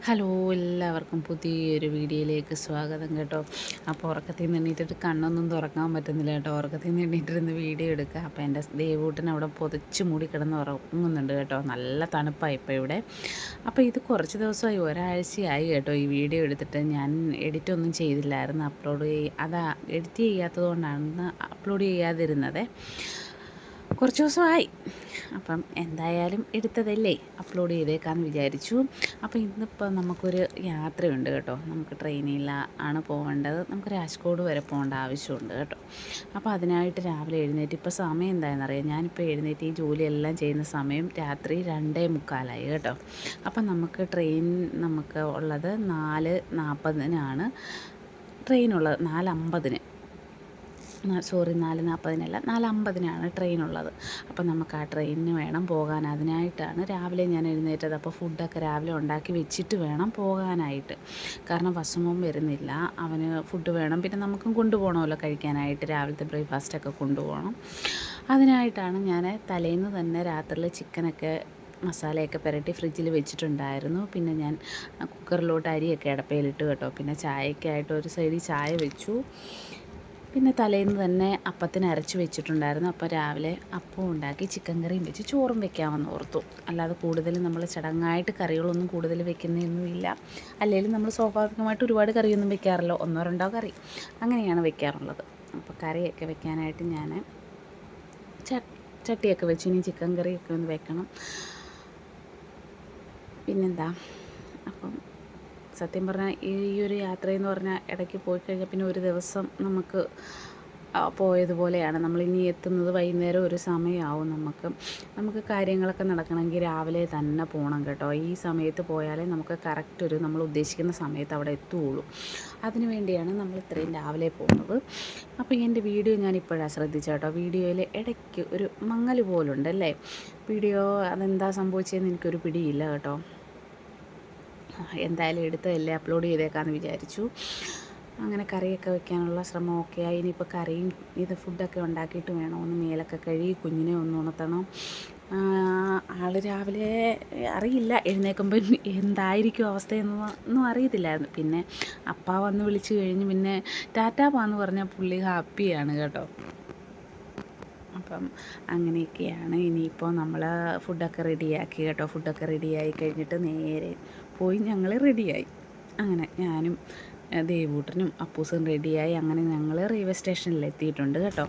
Hello, എല്ലാവർക്കും പുതിയൊരു വീഡിയോയിലേക്ക് സ്വാഗതം കേട്ടോ. അപ്പോൾ ഉറക്കത്തിൽ നിന്ന് എണ്ണീറ്റിട്ട് കണ്ണൊന്നും തുറക്കാൻ പറ്റുന്നില്ല കേട്ടോ. ഉറക്കത്തിൽ നിന്ന് എണ്ണീറ്റിരുന്ന് വീഡിയോ എടുക്കുക. അപ്പോൾ എൻ്റെ ദേവൂട്ടൻ അവിടെ പൊതിച്ച് മൂടി കിടന്ന് ഉറങ്ങുന്നുണ്ട് കേട്ടോ. നല്ല തണുപ്പായി ഇപ്പോൾ ഇവിടെ. അപ്പോൾ ഇത് കുറച്ച് ദിവസമായി, ഒരാഴ്ചയായി കേട്ടോ ഈ വീഡിയോ എടുത്തിട്ട്. ഞാൻ എഡിറ്റൊന്നും ചെയ്തില്ലായിരുന്നു. എഡിറ്റ് ചെയ്യാത്തത് കൊണ്ടാണ് അപ്ലോഡ് ചെയ്യാതിരുന്നത്. കുറച്ച് ദിവസമായി. അപ്പം എന്തായാലും എടുത്തതല്ലേ, അപ്ലോഡ് ചെയ്തേക്കാമെന്ന് വിചാരിച്ചു. അപ്പോൾ ഇന്നിപ്പോൾ നമുക്കൊരു യാത്രയുണ്ട് കേട്ടോ. നമുക്ക് ട്രെയിനിലാണ് പോകേണ്ടത്. നമുക്ക് രാജ്കോട്ട് വരെ പോകേണ്ട ആവശ്യമുണ്ട് കേട്ടോ. അപ്പോൾ അതിനായിട്ട് രാവിലെ എഴുന്നേറ്റ്, ഇപ്പോൾ സമയം എന്താണെന്നറിയാം, ഞാനിപ്പോൾ എഴുന്നേറ്റ് ഈ ജോലിയെല്ലാം ചെയ്യുന്ന സമയം രാത്രി 2:45 കേട്ടോ. അപ്പം നമുക്ക് ഉള്ളത് 4:40 ട്രെയിനുള്ളത്. 4:50 4:40 4:50 ട്രെയിനുള്ളത്. അപ്പോൾ നമുക്ക് ആ ട്രെയിനിന് വേണം പോകാൻ. അതിനായിട്ടാണ് രാവിലെ ഞാൻ എഴുന്നേറ്റത്. അപ്പോൾ ഫുഡൊക്കെ രാവിലെ ഉണ്ടാക്കി വെച്ചിട്ട് വേണം പോകാനായിട്ട്. കാരണം വസുമോൻ വരുന്നില്ല, അവന് ഫുഡ് വേണം. പിന്നെ നമുക്കും കൊണ്ടുപോകണമല്ലോ കഴിക്കാനായിട്ട്. രാവിലത്തെ ബ്രേക്ക്ഫാസ്റ്റൊക്കെ കൊണ്ടുപോകണം. അതിനായിട്ടാണ് ഞാൻ തലേന്ന് തന്നെ രാത്രിയിൽ ചിക്കനൊക്കെ മസാലയൊക്കെ പുരട്ടി ഫ്രിഡ്ജിൽ വെച്ചിട്ടുണ്ടായിരുന്നു. പിന്നെ ഞാൻ കുക്കറിലോട്ട് അരിയൊക്കെ അടപ്പയിലിട്ട് കേട്ടോ. പിന്നെ ചായക്കായിട്ട് ഒരു സൈഡിൽ ചായ വെച്ചു. പിന്നെ തലേന്ന് തന്നെ അപ്പത്തിന് അരച്ച് വെച്ചിട്ടുണ്ടായിരുന്നു. അപ്പോൾ രാവിലെ അപ്പവും ഉണ്ടാക്കി ചിക്കൻ കറിയും വെച്ച് ചോറും വെക്കാമെന്ന് ഓർത്തു. അല്ലാതെ കൂടുതൽ നമ്മൾ ചടങ്ങായിട്ട് കറികളൊന്നും കൂടുതൽ വെക്കുന്നതൊന്നുമില്ല. അല്ലെങ്കിൽ നമ്മൾ സ്വാഭാവികമായിട്ട് ഒരുപാട് കറിയൊന്നും വെക്കാറില്ല, 1-2 കറി അങ്ങനെയാണ് വെക്കാറുള്ളത്. അപ്പോൾ കറിയൊക്കെ വെക്കാനായിട്ട് ഞാൻ ചട്ടിയൊക്കെ വെച്ച് ഇനി ചിക്കൻ കറിയൊക്കെ ഒന്ന് വെക്കണം. പിന്നെന്താ, അപ്പം സത്യം പറഞ്ഞാൽ ഈ ഒരു യാത്രയെന്ന് പറഞ്ഞാൽ ഇടയ്ക്ക് പോയി കഴിഞ്ഞാൽ പിന്നെ ഒരു ദിവസം നമുക്ക് പോയതുപോലെയാണ്. നമ്മളിനി എത്തുന്നത് വൈകുന്നേരം ഒരു സമയമാവും. നമുക്ക് കാര്യങ്ങളൊക്കെ നടക്കണമെങ്കിൽ രാവിലെ തന്നെ പോകണം കേട്ടോ. ഈ സമയത്ത് പോയാലേ നമുക്ക് കറക്റ്റ് നമ്മൾ ഉദ്ദേശിക്കുന്ന സമയത്ത് അവിടെ എത്തുകയുള്ളൂ. അതിനു വേണ്ടിയാണ് നമ്മൾ ഇത്രയും രാവിലെ പോകുന്നത്. അപ്പോൾ എൻ്റെ വീഡിയോ ഞാനിപ്പോഴാണ് ശ്രദ്ധിച്ചത് കേട്ടോ. വീഡിയോയിൽ ഇടയ്ക്ക് ഒരു മങ്ങൽ പോലുണ്ടല്ലേ. വീഡിയോ അതെന്താ സംഭവിച്ചതെന്ന് എനിക്കൊരു പിടിയില്ല കേട്ടോ. എന്തായാലും എടുത്തതല്ലേ, അപ്ലോഡ് ചെയ്തേക്കാമെന്ന് വിചാരിച്ചു. അങ്ങനെ കറിയൊക്കെ വെക്കാനുള്ള ശ്രമമൊക്കെ ആയി. ഇനിയിപ്പോൾ കറിയും ഫുഡൊക്കെ ഉണ്ടാക്കിയിട്ട് വേണം ഒന്ന് മേലൊക്കെ കഴുകി കുഞ്ഞിനെ ഒന്ന് ഉണർത്തണം. ആൾ രാവിലെ അറിയില്ല എഴുന്നേൽക്കുമ്പോൾ എന്തായിരിക്കും അവസ്ഥയെന്നൊന്നും അറിയത്തില്ലായിരുന്നു. പിന്നെ അപ്പ വന്ന് വിളിച്ചു കഴിഞ്ഞ് പിന്നെ ടാറ്റാ പാന്ന് പറഞ്ഞാൽ പുള്ളി ഹാപ്പിയാണ് കേട്ടോ. അപ്പം അങ്ങനെയൊക്കെയാണ്. ഇനിയിപ്പോൾ നമ്മൾ ഫുഡൊക്കെ റെഡിയാക്കി കേട്ടോ. ഫുഡൊക്കെ റെഡിയായി കഴിഞ്ഞിട്ട് നേരെ പോയി ഞങ്ങൾ റെഡിയായി. അങ്ങനെ ഞാനും ദേവൂട്ടനും അപ്പൂസും റെഡിയായി. അങ്ങനെ ഞങ്ങൾ റെയിൽവേ സ്റ്റേഷനിൽ എത്തിയിട്ടുണ്ട് കേട്ടോ.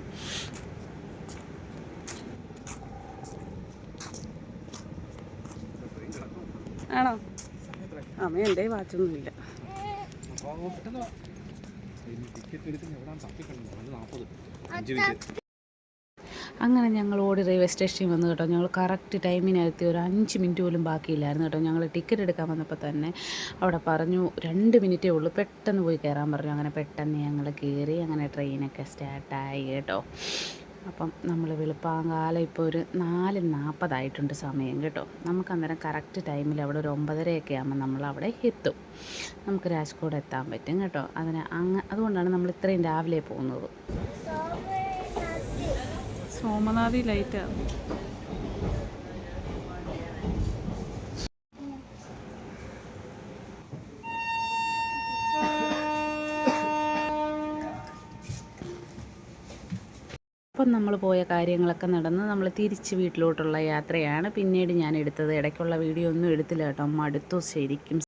ആണോ? അമ്മ എൻ്റെ വാച്ചൊന്നുമില്ല. അങ്ങനെ ഞങ്ങൾ ഓടി റെയിൽവേ സ്റ്റേഷനിൽ വന്നു കേട്ടോ. ഞങ്ങൾ കറക്റ്റ് ടൈമിനെത്തി. ഒരു 5 മിനിറ്റ് പോലും ബാക്കിയില്ലായിരുന്നു കേട്ടോ. ഞങ്ങൾ ടിക്കറ്റ് എടുക്കാൻ വന്നപ്പോൾ തന്നെ അവിടെ പറഞ്ഞു 2 മിനിറ്റേ ഉള്ളൂ, പെട്ടെന്ന് പോയി കയറാൻ പറഞ്ഞു. അങ്ങനെ പെട്ടെന്ന് ഞങ്ങൾ കയറി. അങ്ങനെ ട്രെയിനൊക്കെ സ്റ്റാർട്ടായി കേട്ടോ. അപ്പം നമ്മൾ വെളുപ്പാങ്കാലം ഇപ്പോൾ ഒരു 4:40 സമയം കേട്ടോ. നമുക്ക് അന്നേരം കറക്റ്റ് ടൈമിൽ അവിടെ ഒരു 9:30 ആകുമ്പോൾ നമ്മൾ അവിടെ എത്തും. നമുക്ക് രാജ്കോട്ട് എത്താൻ പറ്റും കേട്ടോ. അതുകൊണ്ടാണ് നമ്മൾ ഇത്രയും രാവിലെ പോകുന്നത്. സോമനാഥി ലൈറ്റാണ്. അപ്പം നമ്മൾ പോയ കാര്യങ്ങളൊക്കെ നടന്ന് നമ്മൾ തിരിച്ച് വീട്ടിലോട്ടുള്ള യാത്രയാണ് പിന്നീട് ഞാൻ എടുത്തത്. ഇടയ്ക്കുള്ള വീഡിയോ ഒന്നും എടുത്തില്ല കേട്ടോ. മടുത്തു ശരിക്കും.